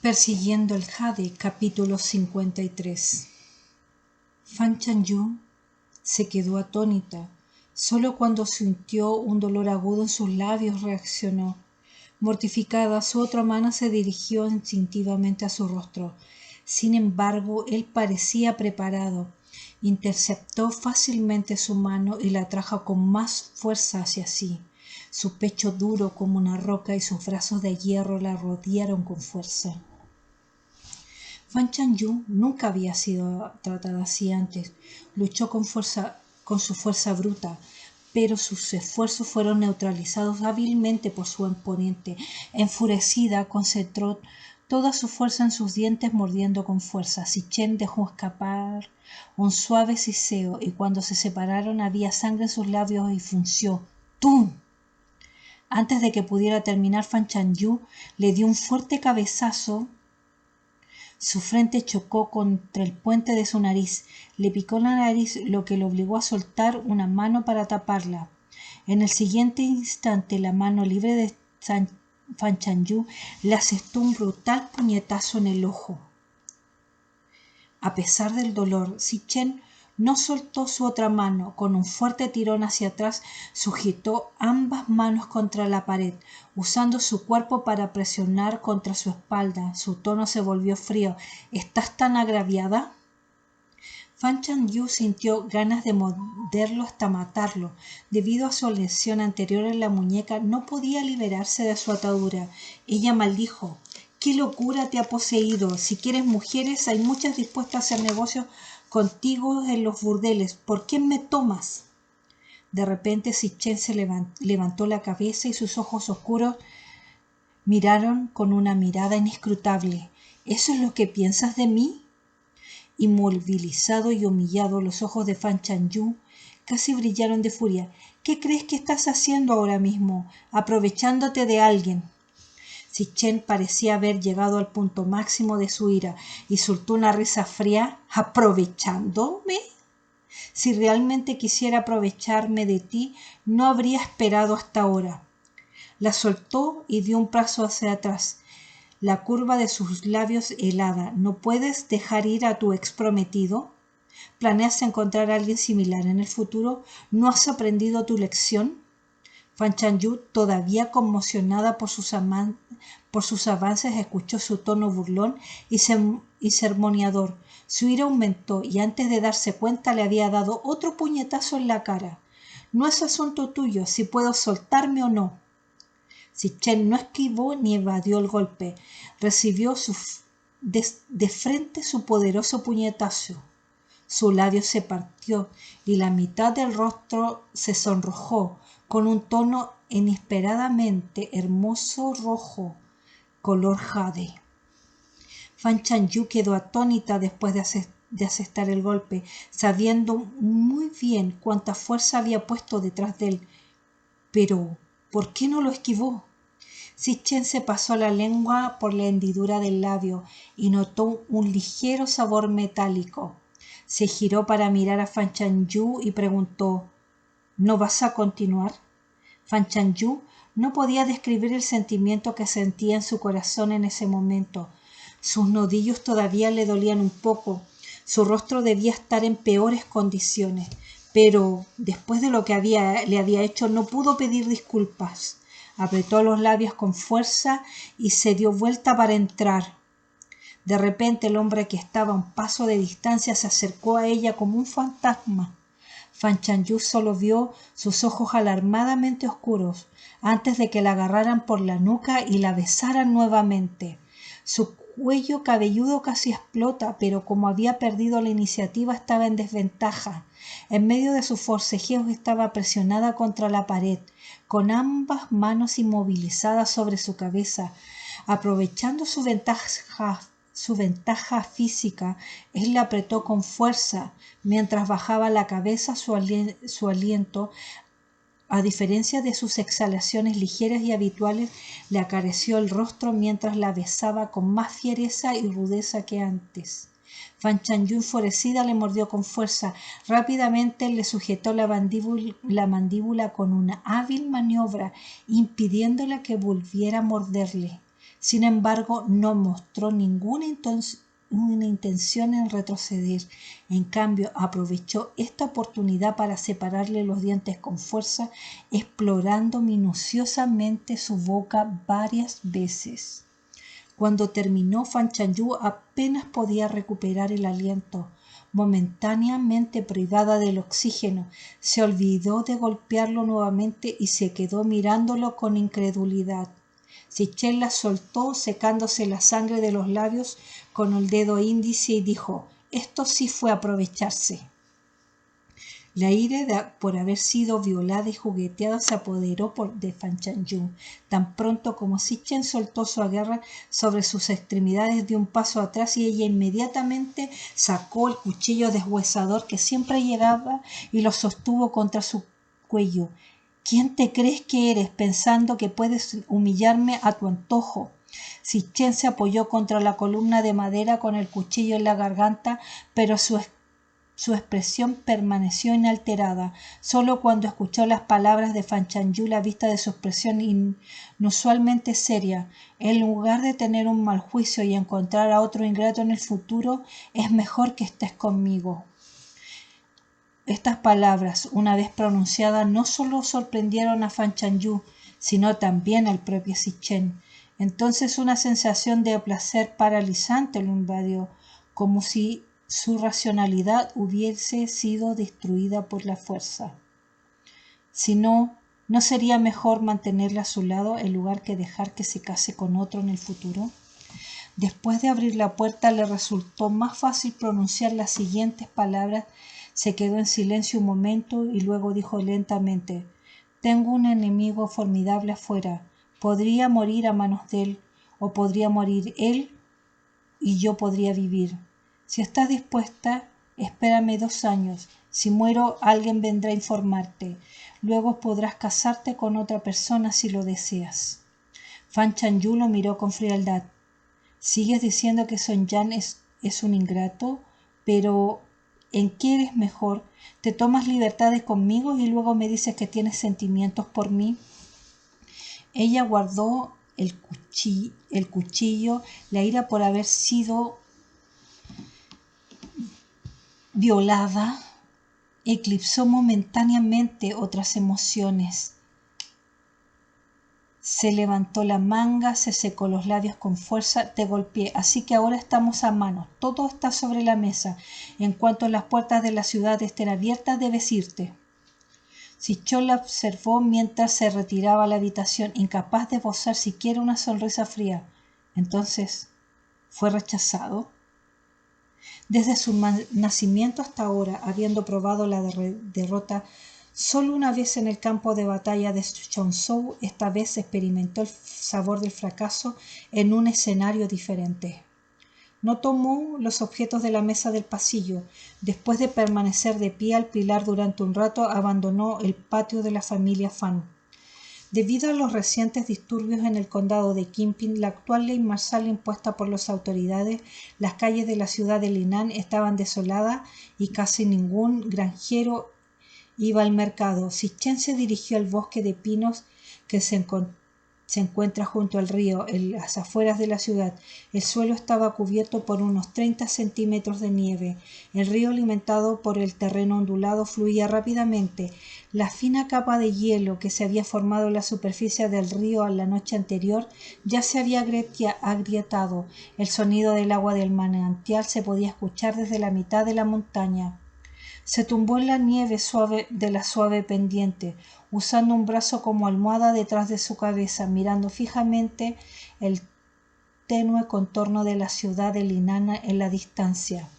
Persiguiendo el jade, capítulo 53. Fan Chanyu se quedó atónita. Solo cuando sintió un dolor agudo en sus labios reaccionó. Mortificada, su otra mano se dirigió instintivamente a su rostro. Sin embargo, él parecía preparado. Interceptó fácilmente su mano y la trajo con más fuerza hacia sí. Su pecho duro como una roca y sus brazos de hierro la rodearon con fuerza. Fan Chanyu nunca había sido tratada así antes. Luchó con su fuerza bruta, pero sus esfuerzos fueron neutralizados hábilmente por su oponente. Enfurecida, concentró toda su fuerza en sus dientes, mordiendo con fuerza. Zichen dejó escapar un suave siseo, y cuando se separaron había sangre en sus labios y frunció. ¡Tum! Antes de que pudiera terminar, Fan Chanyu le dio un fuerte cabezazo. Su frente chocó contra el puente de su nariz. Le picó la nariz, lo que le obligó a soltar una mano para taparla. En el siguiente instante, la mano libre de Fan Chanyu le asestó un brutal puñetazo en el ojo. A pesar del dolor, Zichen no soltó su otra mano. Con un fuerte tirón hacia atrás, sujetó ambas manos contra la pared, usando su cuerpo para presionar contra su espalda. Su tono se volvió frío. ¿Estás tan agraviada? Fan Chanyu sintió ganas de morderlo hasta matarlo. Debido a su lesión anterior en la muñeca, no podía liberarse de su atadura. Ella maldijo. ¿Qué locura te ha poseído? Si quieres mujeres, hay muchas dispuestas a hacer negocios contigo en los burdeles. ¿Por qué me tomas? De repente Zichen se levantó la cabeza y sus ojos oscuros miraron con una mirada inescrutable. ¿Eso es lo que piensas de mí? Inmovilizado y humillado, los ojos de Fan Chanyu casi brillaron de furia. ¿Qué crees que estás haciendo ahora mismo? Aprovechándote de alguien. Zichen parecía haber llegado al punto máximo de su ira y soltó una risa fría. ¿Aprovechándome? Si realmente quisiera aprovecharme de ti, no habría esperado hasta ahora. La soltó y dio un paso hacia atrás. La curva de sus labios helada. ¿No puedes dejar ir a tu ex prometido? ¿Planeas encontrar a alguien similar en el futuro? ¿No has aprendido tu lección? Fan Chanyu, todavía conmocionada por sus avances, escuchó su tono burlón y sermoneador. Su ira aumentó y antes de darse cuenta le había dado otro puñetazo en la cara. No es asunto tuyo si puedo soltarme o no. Zichen no esquivó ni evadió el golpe. Recibió de frente su poderoso puñetazo. Su labio se partió y la mitad del rostro se sonrojó con un tono inesperadamente hermoso rojo, color jade. Fan Chanyu quedó atónita después de asestar el golpe, sabiendo muy bien cuánta fuerza había puesto detrás de él. Pero, ¿por qué no lo esquivó? Zichen se pasó la lengua por la hendidura del labio y notó un ligero sabor metálico. Se giró para mirar a Fan Chanyu y preguntó, ¿no vas a continuar? Fan Chanyu no podía describir el sentimiento que sentía en su corazón en ese momento. Sus nudillos todavía le dolían un poco. Su rostro debía estar en peores condiciones. Pero, después de lo que le había hecho, no pudo pedir disculpas. Apretó los labios con fuerza y se dio vuelta para entrar. De repente el hombre que estaba a un paso de distancia se acercó a ella como un fantasma. Fan Chanyu solo vio sus ojos alarmadamente oscuros antes de que la agarraran por la nuca y la besaran nuevamente. Su cuello cabelludo casi explota, pero como había perdido la iniciativa estaba en desventaja. En medio de sus forcejeos estaba presionada contra la pared, con ambas manos inmovilizadas sobre su cabeza. Aprovechando su ventaja física, él la apretó con fuerza mientras bajaba la cabeza. Su aliento, a diferencia de sus exhalaciones ligeras y habituales, le acarició el rostro mientras la besaba con más fiereza y rudeza que antes. Fan Chanyu, enfurecida, le mordió con fuerza. Rápidamente le sujetó la mandíbula con una hábil maniobra, impidiéndole que volviera a morderle. Sin embargo, no mostró ninguna intención en retroceder. En cambio, aprovechó esta oportunidad para separarle los dientes con fuerza, explorando minuciosamente su boca varias veces. Cuando terminó, Fan Chanyu apenas podía recuperar el aliento. Momentáneamente privada del oxígeno, se olvidó de golpearlo nuevamente y se quedó mirándolo con incredulidad. Sichel la soltó, secándose la sangre de los labios con el dedo índice, y dijo: «Esto sí fue aprovecharse». La ira por haber sido violada y jugueteada se apoderó de Fan Chanyu. Tan pronto como Sichen soltó su agarre sobre sus extremidades, dio un paso atrás y ella inmediatamente sacó el cuchillo deshuesador que siempre llevaba y lo sostuvo contra su cuello. «¿Quién te crees que eres, pensando que puedes humillarme a tu antojo?». Sichen se apoyó contra la columna de madera con el cuchillo en la garganta, pero su expresión permaneció inalterada. Solo cuando escuchó las palabras de Fan Chanyu, la vista de su expresión inusualmente seria: «En lugar de tener un mal juicio y encontrar a otro ingrato en el futuro, es mejor que estés conmigo». Estas palabras, una vez pronunciadas, no solo sorprendieron a Fan Chanyu, sino también al propio Sichen. Entonces una sensación de placer paralizante lo invadió, como si su racionalidad hubiese sido destruida por la fuerza. Si no, ¿no sería mejor mantenerla a su lado en lugar que dejar que se case con otro en el futuro? Después de abrir la puerta, le resultó más fácil pronunciar las siguientes palabras. Se quedó en silencio un momento y luego dijo lentamente: «Tengo un enemigo formidable afuera. Podría morir a manos de él, o podría morir él y yo podría vivir. Si estás dispuesta, espérame 2 años. Si muero, alguien vendrá a informarte. Luego podrás casarte con otra persona si lo deseas». Fan Chanyu lo miró con frialdad. «¿Sigues diciendo que Son Yan es un ingrato? Pero ¿en qué eres mejor? ¿Te tomas libertades conmigo y luego me dices que tienes sentimientos por mí?». Ella guardó el cuchillo. La ira por haber sido violada eclipsó momentáneamente otras emociones. Se levantó la manga, se secó los labios con fuerza. «Te golpeé, así que ahora estamos a mano. Todo está sobre la mesa. En cuanto las puertas de la ciudad estén abiertas, debes irte». Sichel la observó mientras se retiraba a la habitación, incapaz de esbozar siquiera una sonrisa fría. Entonces, ¿fue rechazado? Desde su nacimiento hasta ahora, habiendo probado la derrota solo una vez en el campo de batalla de Chonzhou, esta vez experimentó el sabor del fracaso en un escenario diferente. No tomó los objetos de la mesa del pasillo. Después de permanecer de pie al pilar durante un rato, abandonó el patio de la familia Fan. Debido a los recientes disturbios en el condado de Qinping, la actual ley marcial impuesta por las autoridades, las calles de la ciudad de Linan estaban desoladas y casi ningún granjero iba al mercado. Sichen se dirigió al bosque de pinos que se encuentra junto al río, en las afueras de la ciudad. El suelo estaba cubierto por unos 30 centímetros de nieve. El río, alimentado por el terreno ondulado, fluía rápidamente. La fina capa de hielo que se había formado en la superficie del río la noche anterior ya se había agrietado. El sonido del agua del manantial se podía escuchar desde la mitad de la montaña. Se tumbó en la nieve suave de la suave pendiente, usando un brazo como almohada detrás de su cabeza, mirando fijamente el tenue contorno de la ciudad de Linan en la distancia.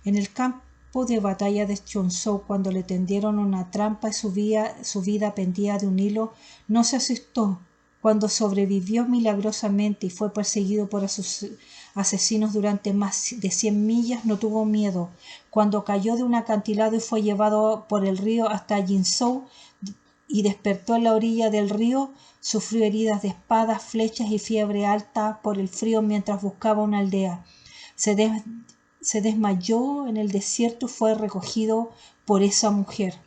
En el campo de batalla de Chonzhou, cuando le tendieron una trampa y su vida pendía de un hilo, no se asustó. Cuando sobrevivió milagrosamente y fue perseguido por sus asesinos durante más de 100 millas, no tuvo miedo. Cuando cayó de un acantilado y fue llevado por el río hasta Jinzhou y despertó en la orilla del río, sufrió heridas de espadas, flechas y fiebre alta por el frío mientras buscaba una aldea. Se desmayó en el desierto y fue recogido por esa mujer.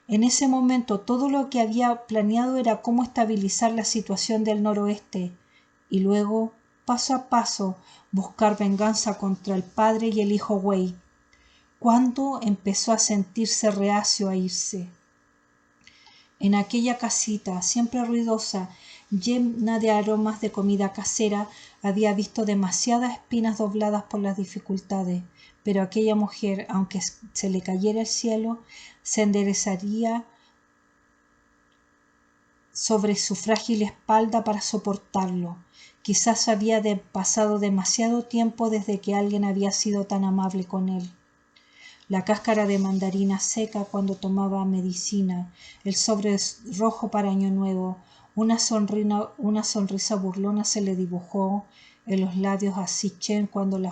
En ese momento todo lo que había planeado era cómo estabilizar la situación del noroeste y luego, paso a paso, buscar venganza contra el padre y el hijo Wei. ¿Cuándo empezó a sentirse reacio a irse? En aquella casita, siempre ruidosa, llena de aromas de comida casera, había visto demasiadas espinas dobladas por las dificultades, pero aquella mujer, aunque se le cayera el cielo, se enderezaría sobre su frágil espalda para soportarlo. Quizás había pasado demasiado tiempo desde que alguien había sido tan amable con él. La cáscara de mandarina seca cuando tomaba medicina, el sobre rojo para Año Nuevo, una sonrisa burlona se le dibujó en los labios a Sitchen cuando la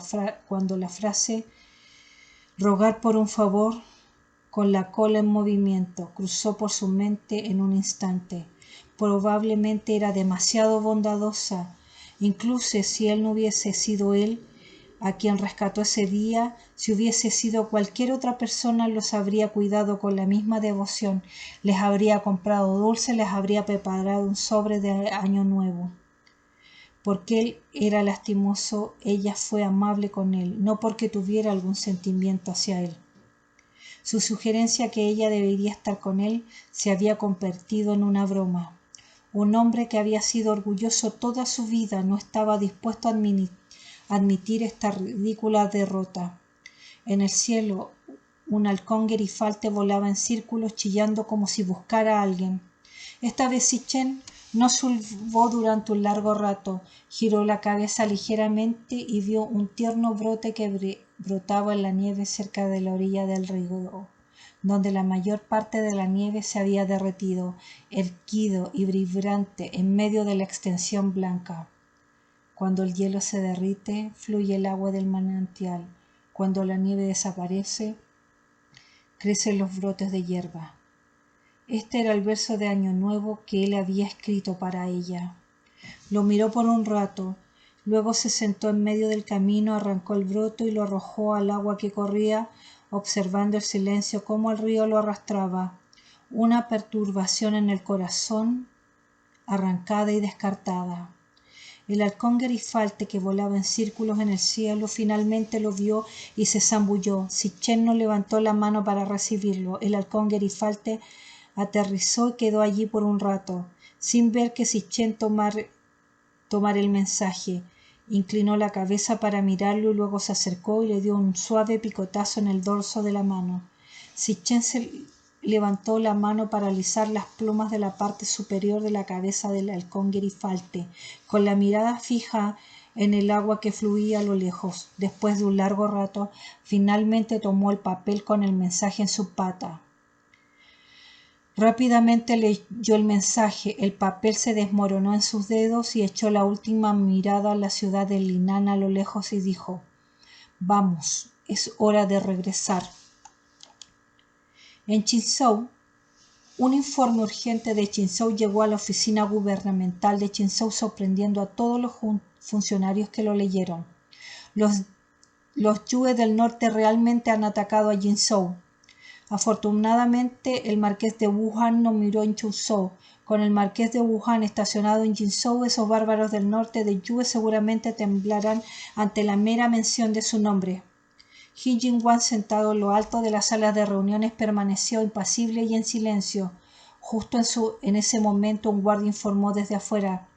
frase «rogar por un favor» con la cola en movimiento cruzó por su mente en un instante. Probablemente era demasiado bondadosa, incluso si él no hubiese sido él a quien rescató ese día, si hubiese sido cualquier otra persona los habría cuidado con la misma devoción, les habría comprado dulces, les habría preparado un sobre de Año Nuevo. Porque él era lastimoso, ella fue amable con él, no porque tuviera algún sentimiento hacia él. Su sugerencia que ella debería estar con él se había convertido en una broma. Un hombre que había sido orgulloso toda su vida no estaba dispuesto a admitir esta ridícula derrota. En el cielo, un halcón gerifalte volaba en círculos chillando como si buscara a alguien. Esta vez Sitchen no silbó durante un largo rato, giró la cabeza ligeramente y vio un tierno brote que brotaba en la nieve cerca de la orilla del río, donde la mayor parte de la nieve se había derretido, erguido y vibrante en medio de la extensión blanca. Cuando el hielo se derrite, fluye el agua del manantial. Cuando la nieve desaparece, crecen los brotes de hierba. Este era el verso de Año Nuevo que él había escrito para ella. Lo miró por un rato, luego se sentó en medio del camino, arrancó el brote y lo arrojó al agua que corría, observando el silencio como el río lo arrastraba. Una perturbación en el corazón, arrancada y descartada. El halcón gerifalte que volaba en círculos en el cielo finalmente lo vio y se zambulló. Sitchen no levantó la mano para recibirlo. El halcón gerifalte aterrizó y quedó allí por un rato, sin ver que Sitchen tomar el mensaje. Inclinó la cabeza para mirarlo y luego se acercó y le dio un suave picotazo en el dorso de la mano. Sitchen se levantó la mano para alisar las plumas de la parte superior de la cabeza del halcón gerifalte, con la mirada fija en el agua que fluía a lo lejos. Después de un largo rato, finalmente tomó el papel con el mensaje en su pata. Rápidamente leyó el mensaje, el papel se desmoronó en sus dedos y echó la última mirada a la ciudad de Linan a lo lejos y dijo: «Vamos, es hora de regresar». En Chinzhou, un informe urgente de Chinzhou llegó a la oficina gubernamental de Chinzhou sorprendiendo a todos los funcionarios que lo leyeron. Los Yue del norte realmente han atacado a Chinzhou. Afortunadamente, el marqués de Wuhan no miró en Chinzhou. Con el marqués de Wuhan estacionado en Chinzhou, esos bárbaros del norte de Yue seguramente temblarán ante la mera mención de su nombre. He Jingwan, sentado en lo alto de la sala de reuniones, permaneció impasible y en silencio. Justo en ese momento, un guardia informó desde afuera: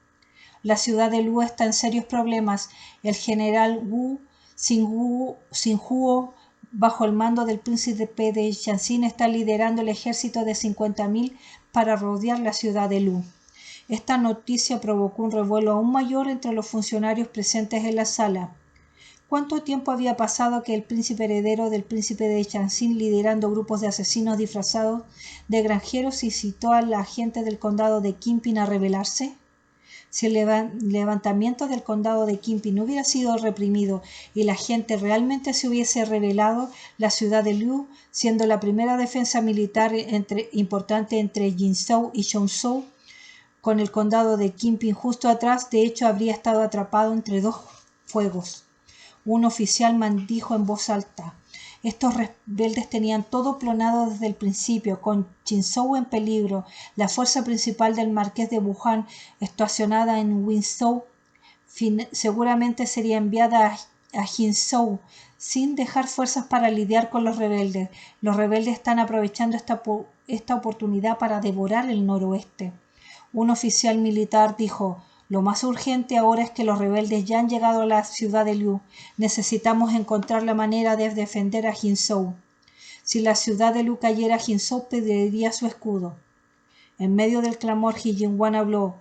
«La ciudad de Lu está en serios problemas. El general Wu Xinghuo, bajo el mando del príncipe de Jiangxin, está liderando el ejército de 50.000 para rodear la ciudad de Lu». Esta noticia provocó un revuelo aún mayor entre los funcionarios presentes en la sala. ¿Cuánto tiempo había pasado que el príncipe heredero del príncipe de Jiangxin, liderando grupos de asesinos disfrazados de granjeros, incitó a la gente del condado de Qinping a rebelarse? Si el levantamiento del condado de Qinping hubiera sido reprimido y la gente realmente se hubiese rebelado, la ciudad de Liu, siendo la primera defensa militar importante entre Jinzhou y Zhongzhou, con el condado de Qinping justo atrás, de hecho habría estado atrapado entre dos fuegos. Un oficial maldijo en voz alta: «Estos rebeldes tenían todo planeado desde el principio, con Chinzhou en peligro, la fuerza principal del marqués de Wuhan estacionada en Winzhou, seguramente sería enviada a Jinzhou sin dejar fuerzas para lidiar con los rebeldes. Los rebeldes están aprovechando esta oportunidad para devorar el noroeste. Un oficial militar dijo: lo más urgente ahora es que los rebeldes ya han llegado a la ciudad de Liu. Necesitamos encontrar la manera de defender a Jinzhou. Si la ciudad de Liu cayera, Jinzhou perdería su escudo. En medio del clamor, He Jingwan habló: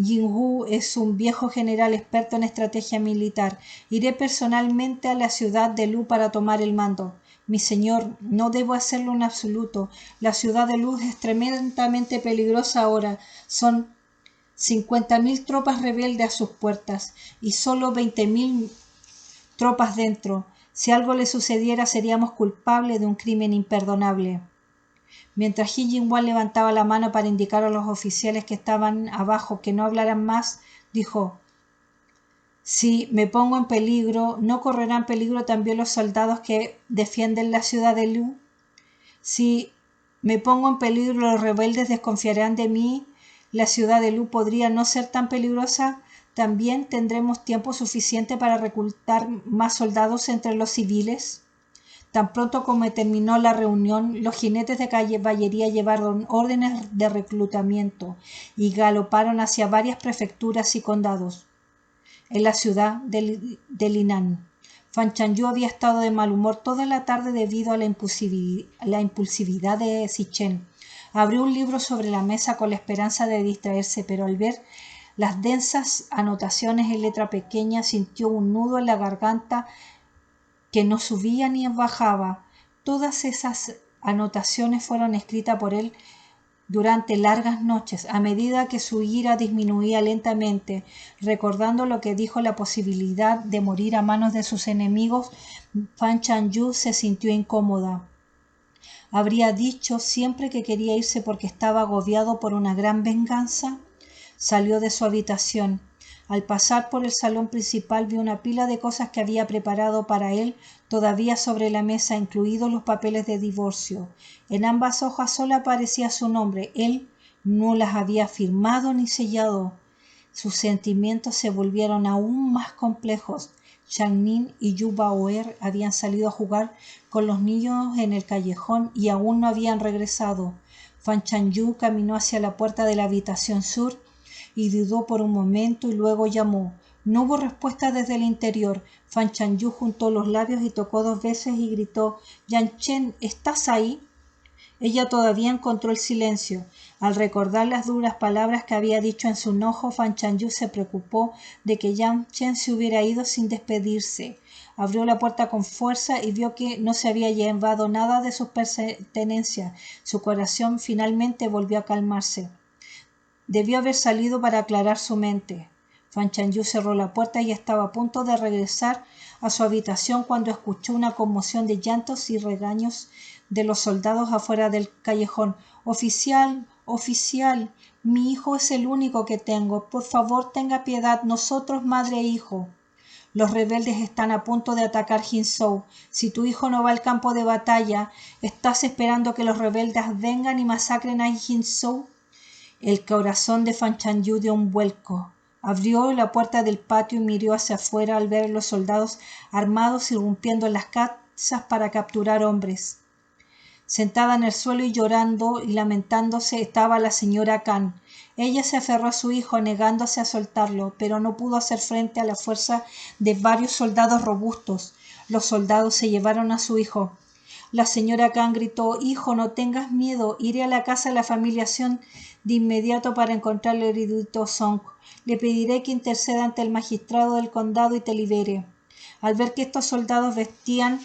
Jingwu es un viejo general experto en estrategia militar. Iré personalmente a la ciudad de Lu para tomar el mando. Mi señor, no debo hacerlo en absoluto. La ciudad de Lu es tremendamente peligrosa ahora. Son 50.000 tropas rebeldes a sus puertas y solo 20.000 tropas dentro. Si algo le sucediera, seríamos culpables de un crimen imperdonable. Mientras He Jingwan levantaba la mano para indicar a los oficiales que estaban abajo que no hablaran más, dijo: si me pongo en peligro, ¿no correrán peligro también los soldados que defienden la ciudad de Liu? Si me pongo en peligro, los rebeldes desconfiarán de mí. La ciudad de Liu podría no ser tan peligrosa. También tendremos tiempo suficiente para reclutar más soldados entre los civiles. Tan pronto como terminó la reunión, los jinetes de caballería llevaron órdenes de reclutamiento y galoparon hacia varias prefecturas y condados. En la ciudad de Linan, Fan Chanyu había estado de mal humor toda la tarde debido a la impulsividad de Zichen. Abrió un libro sobre la mesa con la esperanza de distraerse, pero al ver las densas anotaciones en letra pequeña sintió un nudo en la garganta que no subía ni bajaba. Todas esas anotaciones fueron escritas por él durante largas noches, a medida que su ira disminuía lentamente. Recordando lo que dijo la posibilidad de morir a manos de sus enemigos, Fan Chanyu se sintió incómoda. ¿Habría dicho siempre que quería irse porque estaba agobiado por una gran venganza? Salió de su habitación. Al pasar por el salón principal vio una pila de cosas que había preparado para él todavía sobre la mesa, incluidos los papeles de divorcio. En ambas hojas solo aparecía su nombre. Él no las había firmado ni sellado. Sus sentimientos se volvieron aún más complejos. Chang Ning y Yu Baoer habían salido a jugar con los niños en el callejón y aún no habían regresado. Fan Chanyu caminó hacia la puerta de la habitación sur y dudó por un momento y luego llamó. No hubo respuesta desde el interior. Fan Chanyu juntó los labios y tocó 2 veces y gritó: «Yan Chen, ¿estás ahí?». Ella todavía encontró el silencio. Al recordar las duras palabras que había dicho en su enojo, Fan Chanyu se preocupó de que Yan Chen se hubiera ido sin despedirse. Abrió la puerta con fuerza y vio que no se había llevado nada de sus pertenencias. Su corazón finalmente volvió a calmarse. Debió haber salido para aclarar su mente. Fan Chanyu cerró la puerta y estaba a punto de regresar a su habitación cuando escuchó una conmoción de llantos y regaños de los soldados afuera del callejón. «Oficial, oficial, mi hijo es el único que tengo. Por favor, tenga piedad, nosotros, madre e hijo. Los rebeldes están a punto de atacar Jinzhou. Si tu hijo no va al campo de batalla, ¿estás esperando que los rebeldes vengan y masacren a Jinzhou?». El corazón de Fan Chanyu dio un vuelco. Abrió la puerta del patio y miró hacia afuera al ver a los soldados armados irrumpiendo en las casas para capturar hombres. Sentada en el suelo y llorando y lamentándose estaba la señora Kan. Ella se aferró a su hijo negándose a soltarlo, pero no pudo hacer frente a la fuerza de varios soldados robustos. Los soldados se llevaron a su hijo. La señora Kan gritó: «Hijo, no tengas miedo, iré a la casa de la familia Sion de inmediato para encontrar al erudito Song. Le pediré que interceda ante el magistrado del condado y te libere». Al ver que estos soldados vestían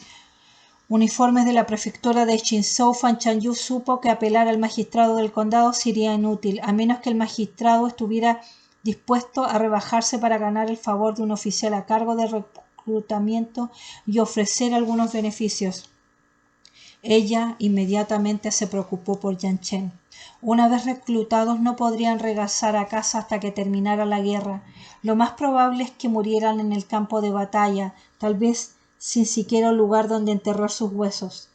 uniformes de la prefectura de Jinzhou, Fan Chanyu supo que apelar al magistrado del condado sería inútil, a menos que el magistrado estuviera dispuesto a rebajarse para ganar el favor de un oficial a cargo del reclutamiento y ofrecer algunos beneficios. Ella inmediatamente se preocupó por Yan Chen. Una vez reclutados no podrían regresar a casa hasta que terminara la guerra. Lo más probable es que murieran en el campo de batalla, tal vez sin siquiera un lugar donde enterrar sus huesos.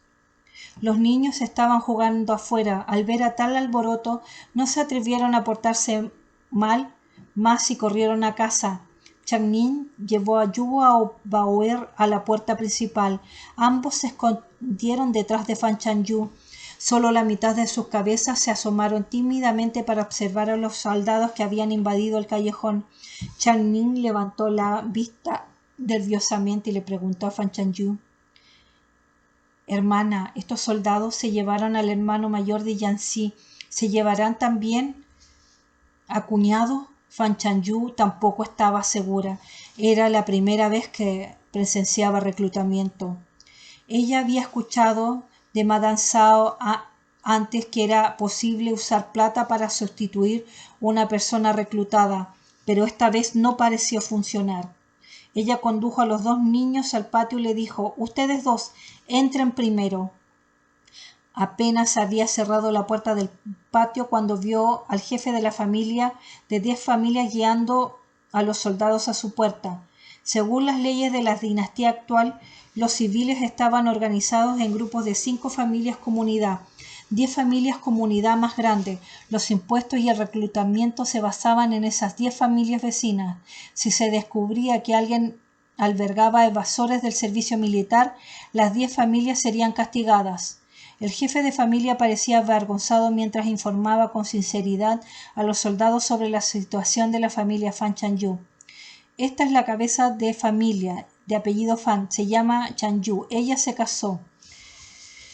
Los niños estaban jugando afuera. Al ver a tal alboroto, no se atrevieron a portarse mal más y corrieron a casa. Chang-ning llevó a Yu Baoer a la puerta principal. Ambos se escondieron detrás de Fan Chanyu. Solo la mitad de sus cabezas se asomaron tímidamente para observar a los soldados que habían invadido el callejón. Chang-ning levantó la vista nerviosamente y le preguntó a Fan Chanyu: «Hermana, estos soldados se llevaron al hermano mayor de Yanxi. ¿Se llevarán también a cuñado?» Fan Chanyu tampoco estaba segura. Era la primera vez que presenciaba reclutamiento. Ella había escuchado de Madame Zhao antes que era posible usar plata para sustituir una persona reclutada, pero esta vez no pareció funcionar. Ella condujo a los dos niños al patio y le dijo: «Ustedes dos, entren primero». Apenas había cerrado la puerta del patio cuando vio al jefe de la familia de 10 familias guiando a los soldados a su puerta. Según las leyes de la dinastía actual, los civiles estaban organizados en grupos de 5 familias comunidad, 10 familias comunidad más grandes. Los impuestos y el reclutamiento se basaban en esas 10 familias vecinas. Si se descubría que alguien albergaba evasores del servicio militar, las 10 familias serían castigadas. El jefe de familia parecía avergonzado mientras informaba con sinceridad a los soldados sobre la situación de la familia Fan Chanyu. «Esta es la cabeza de familia, de apellido Fan, se llama Chanyu. Ella se casó».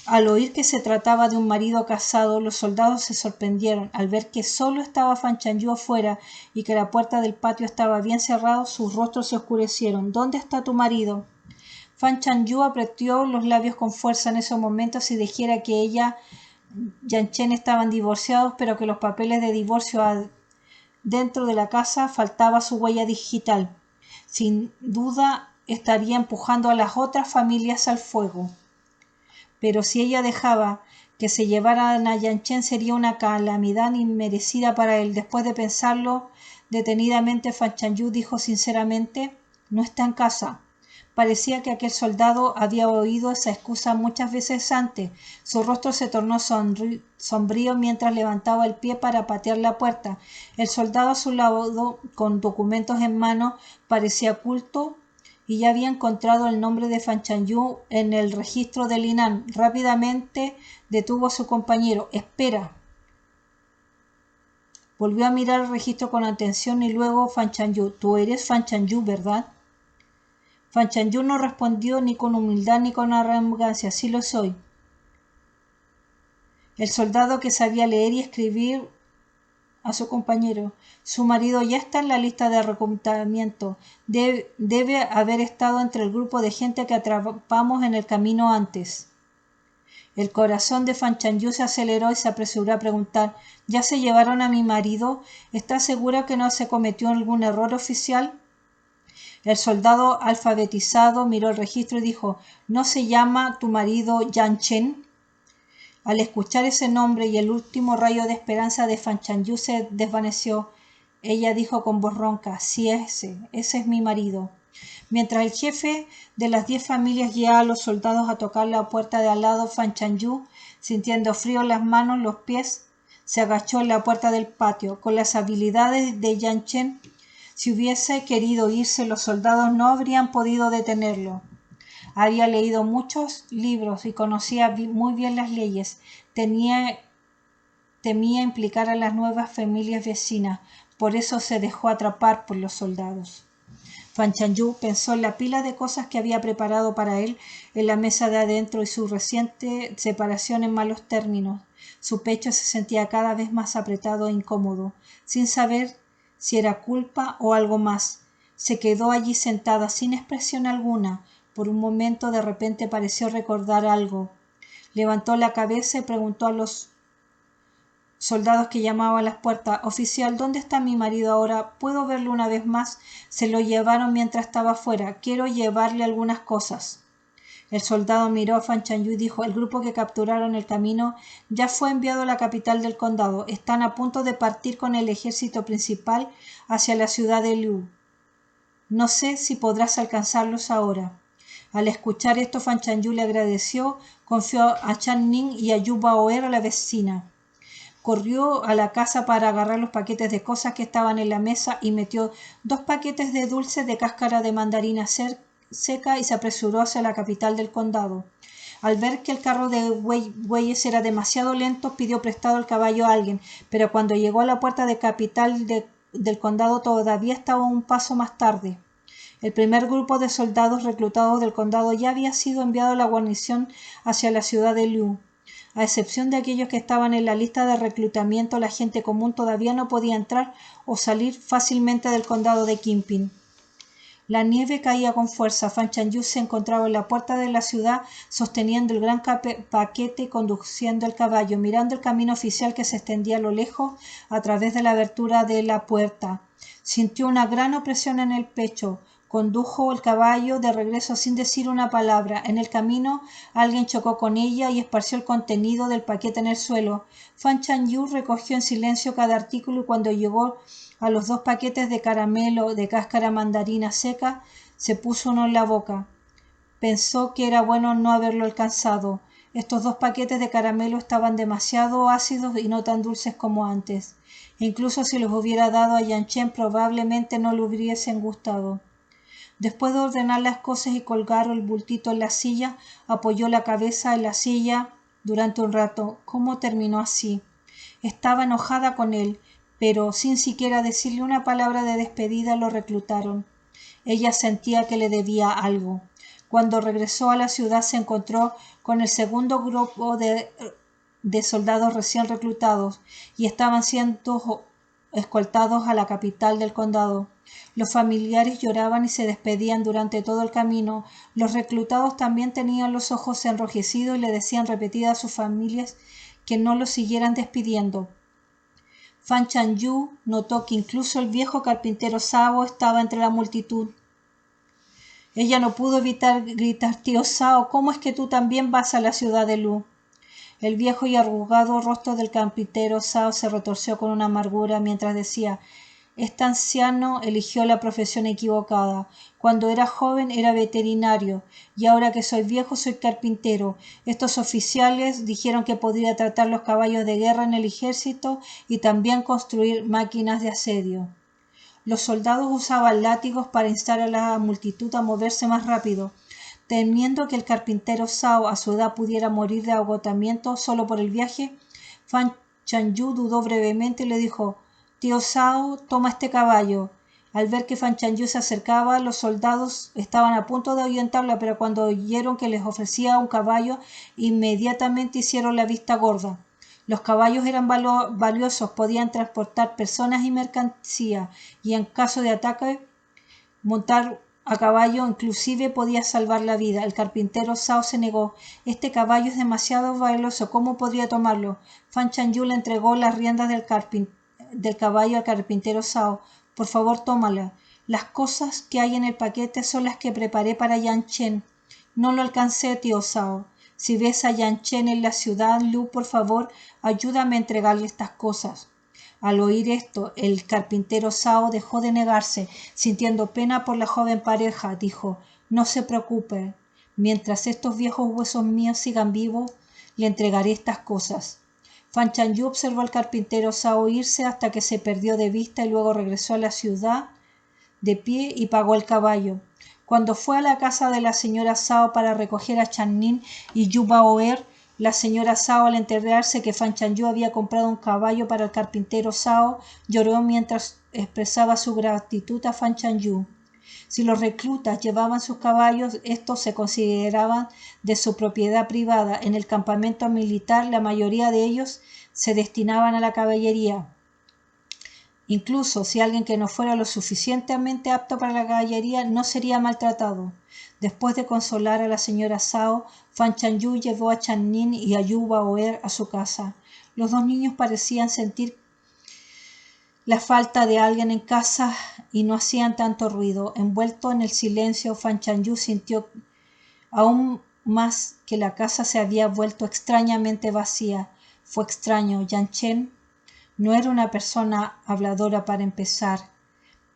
Al oír que se trataba de un marido casado, los soldados se sorprendieron. Al ver que solo estaba Fan Chanyu afuera y que la puerta del patio estaba bien cerrada, sus rostros se oscurecieron. «¿Dónde está tu marido?» Fan Chanyu apretó los labios con fuerza en esos momentos y dijera que ella y Yanchen estaban divorciados, pero que los papeles de divorcio dentro de la casa faltaba su huella digital. Sin duda estaría empujando a las otras familias al fuego. Pero si ella dejaba que se llevaran a Yanchen sería una calamidad inmerecida para él. Después de pensarlo detenidamente, Fan Chanyu dijo sinceramente: «No está en casa». Parecía que aquel soldado había oído esa excusa muchas veces antes. Su rostro se tornó sombrío mientras levantaba el pie para patear la puerta. El soldado a su lado, con documentos en mano, parecía culto y ya había encontrado el nombre de Fan Chanyu en el registro de Linan. Rápidamente detuvo a su compañero. «Espera». Volvió a mirar el registro con atención y luego Fan Chanyu: «Tú eres Fan Chanyu, ¿verdad?» Fan Chanyu no respondió ni con humildad ni con arrogancia. «Sí lo soy». El soldado, que sabía leer y escribir, a su compañero: «Su marido ya está en la lista de reclutamiento. Debe haber estado entre el grupo de gente que atrapamos en el camino antes». El corazón de Fan Chanyu se aceleró y se apresuró a preguntar: «¿Ya se llevaron a mi marido? ¿Estás segura que no se cometió algún error oficial?» El soldado alfabetizado miró el registro y dijo: «¿No se llama tu marido Yanchen?» Al escuchar ese nombre y el último rayo de esperanza de Fan Chanyu se desvaneció. Ella dijo con voz ronca: «Sí, ese es mi marido». Mientras el jefe de las 10 familias guiaba a los soldados a tocar la puerta de al lado, Fan Chanyu, sintiendo frío en las manos, los pies, se agachó en la puerta del patio. Con las habilidades de Yanchen, si hubiese querido irse, los soldados no habrían podido detenerlo. Había leído muchos libros y conocía muy bien las leyes. Temía implicar a las nuevas familias vecinas, por eso se dejó atrapar por los soldados. Fan Chanyu pensó en la pila de cosas que había preparado para él en la mesa de adentro y su reciente separación en malos términos. Su pecho se sentía cada vez más apretado e incómodo, sin saber si era culpa o algo más. Se quedó allí sentada sin expresión alguna. Por un momento de repente pareció recordar algo. Levantó la cabeza y preguntó a los soldados que llamaban a las puertas: «Oficial, ¿dónde está mi marido ahora? ¿Puedo verlo una vez más? Se lo llevaron mientras estaba afuera. Quiero llevarle algunas cosas». El soldado miró a Fan Chanyu y dijo: «El grupo que capturaron el camino ya fue enviado a la capital del condado. Están a punto de partir con el ejército principal hacia la ciudad de Liu. No sé si podrás alcanzarlos ahora». Al escuchar esto, Fan Chanyu le agradeció, confió a Chan Nin y a Yu Baoer a la vecina. Corrió a la casa para agarrar los paquetes de cosas que estaban en la mesa y metió 2 paquetes de dulces de cáscara de mandarina seca y se apresuró hacia la capital del condado. Al ver que el carro de bueyes era demasiado lento, pidió prestado el caballo a alguien, pero cuando llegó a la puerta de capital del condado todavía estaba un paso más tarde. El primer grupo de soldados reclutados del condado ya había sido enviado a la guarnición hacia la ciudad de Liu. A excepción de aquellos que estaban en la lista de reclutamiento, la gente común todavía no podía entrar o salir fácilmente del condado de Qinping. La nieve caía con fuerza. Fan Chanyu se encontraba en la puerta de la ciudad sosteniendo el gran paquete y conduciendo el caballo, mirando el camino oficial que se extendía a lo lejos a través de la abertura de la puerta. Sintió una gran opresión en el pecho. Condujo el caballo de regreso sin decir una palabra. En el camino alguien chocó con ella y esparció el contenido del paquete en el suelo. Fan Chanyu recogió en silencio cada artículo y cuando llegó a los 2 paquetes de caramelo de cáscara mandarina seca, se puso uno en la boca. Pensó que era bueno no haberlo alcanzado. Estos 2 paquetes de caramelo estaban demasiado ácidos y no tan dulces como antes. Incluso si los hubiera dado a Yan Chen, probablemente no le hubiesen gustado. Después de ordenar las cosas y colgar el bultito en la silla, apoyó la cabeza en la silla durante un rato. ¿Cómo terminó así? Estaba enojada con él, pero sin siquiera decirle una palabra de despedida lo reclutaron. Ella sentía que le debía algo. Cuando regresó a la ciudad se encontró con el segundo grupo de soldados recién reclutados y estaban siendo escoltados a la capital del condado. Los familiares lloraban y se despedían durante todo el camino. Los reclutados también tenían los ojos enrojecidos y le decían repetidas a sus familias que no los siguieran despidiendo. Fan Chanyu notó que incluso el viejo carpintero Sao estaba entre la multitud. Ella no pudo evitar gritar: «Tío Sao, ¿cómo es que tú también vas a la ciudad de Lu?» El viejo y arrugado rostro del carpintero Sao se retorció con una amargura mientras decía: «Este anciano eligió la profesión equivocada. Cuando era joven era veterinario y ahora que soy viejo soy carpintero. Estos oficiales dijeron que podría tratar los caballos de guerra en el ejército y también construir máquinas de asedio». Los soldados usaban látigos para instar a la multitud a moverse más rápido. Temiendo que el carpintero Sao a su edad pudiera morir de agotamiento solo por el viaje, Fan Chanyu dudó brevemente y le dijo: «Tío Sao, toma este caballo». Al ver que Fan Chanyu se acercaba, los soldados estaban a punto de ahuyentarla, pero cuando oyeron que les ofrecía un caballo, inmediatamente hicieron la vista gorda. Los caballos eran valiosos, podían transportar personas y mercancía, y en caso de ataque, montar a caballo inclusive podía salvar la vida. El carpintero Sao se negó. «Este caballo es demasiado valioso, ¿cómo podría tomarlo?» Fan Chanyu le entregó las riendas del caballo al carpintero Sao. «Por favor, tómala. Las cosas que hay en el paquete son las que preparé para Yan Chen. No lo alcancé, tío Sao. Si ves a Yan Chen en la ciudad, Lu, por favor, ayúdame a entregarle estas cosas». Al oír esto, el carpintero Sao dejó de negarse. Sintiendo pena por la joven pareja, dijo: «No se preocupe. Mientras estos viejos huesos míos sigan vivos, le entregaré estas cosas». Fan Chanyu observó al carpintero Sao irse hasta que se perdió de vista y luego regresó a la ciudad de pie y pagó el caballo. Cuando fue a la casa de la señora Sao para recoger a Chan Nin y Yu Baoer, la señora Sao, al enterarse que Fan Chanyu había comprado un caballo para el carpintero Sao, lloró mientras expresaba su gratitud a Fan Chanyu. Si los reclutas llevaban sus caballos, estos se consideraban de su propiedad privada. En el campamento militar, la mayoría de ellos se destinaban a la caballería. Incluso si alguien que no fuera lo suficientemente apto para la caballería no sería maltratado. Después de consolar a la señora Sao, Fan Chanyu llevó a Chan Nin y a Yu Baoer a su casa. Los 2 niños parecían sentir la falta de alguien en casa y no hacían tanto ruido. Envuelto en el silencio, Fan Chanyu sintió aún más que la casa se había vuelto extrañamente vacía. Fue extraño. Yan Chen no era una persona habladora para empezar,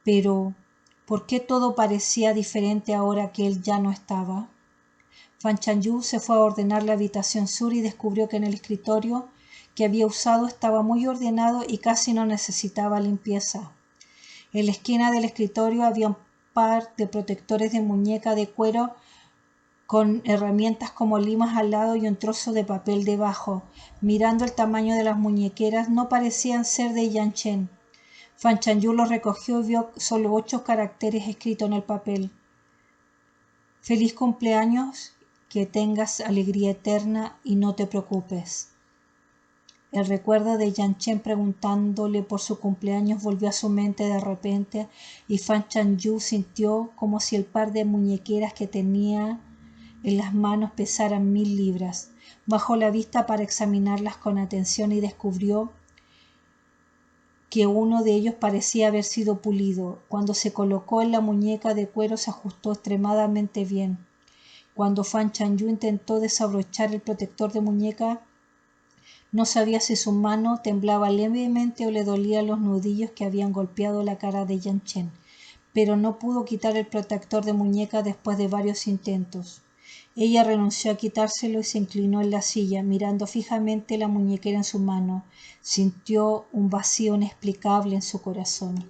pero ¿por qué todo parecía diferente ahora que él ya no estaba? Fan Chanyu se fue a ordenar la habitación sur y descubrió que en el escritorio que había usado estaba muy ordenado y casi no necesitaba limpieza. En la esquina del escritorio había un par de protectores de muñeca de cuero con herramientas como limas al lado y un trozo de papel debajo. Mirando el tamaño de las muñequeras, no parecían ser de Yan Chen. Fan Chanyu los recogió y vio solo 8 caracteres escritos en el papel. Feliz cumpleaños, que tengas alegría eterna y no te preocupes. El recuerdo de Yan Chen preguntándole por su cumpleaños volvió a su mente de repente y Fan Chanyu sintió como si el par de muñequeras que tenía en las manos pesaran 1000 libras. Bajó la vista para examinarlas con atención y descubrió que uno de ellos parecía haber sido pulido. Cuando se colocó en la muñeca de cuero se ajustó extremadamente bien. Cuando Fan Chanyu intentó desabrochar el protector de muñeca, no sabía si su mano temblaba levemente o le dolían los nudillos que habían golpeado la cara de Yan Chen, pero no pudo quitar el protector de muñeca después de varios intentos. Ella renunció a quitárselo y se inclinó en la silla, mirando fijamente la muñequera en su mano. Sintió un vacío inexplicable en su corazón.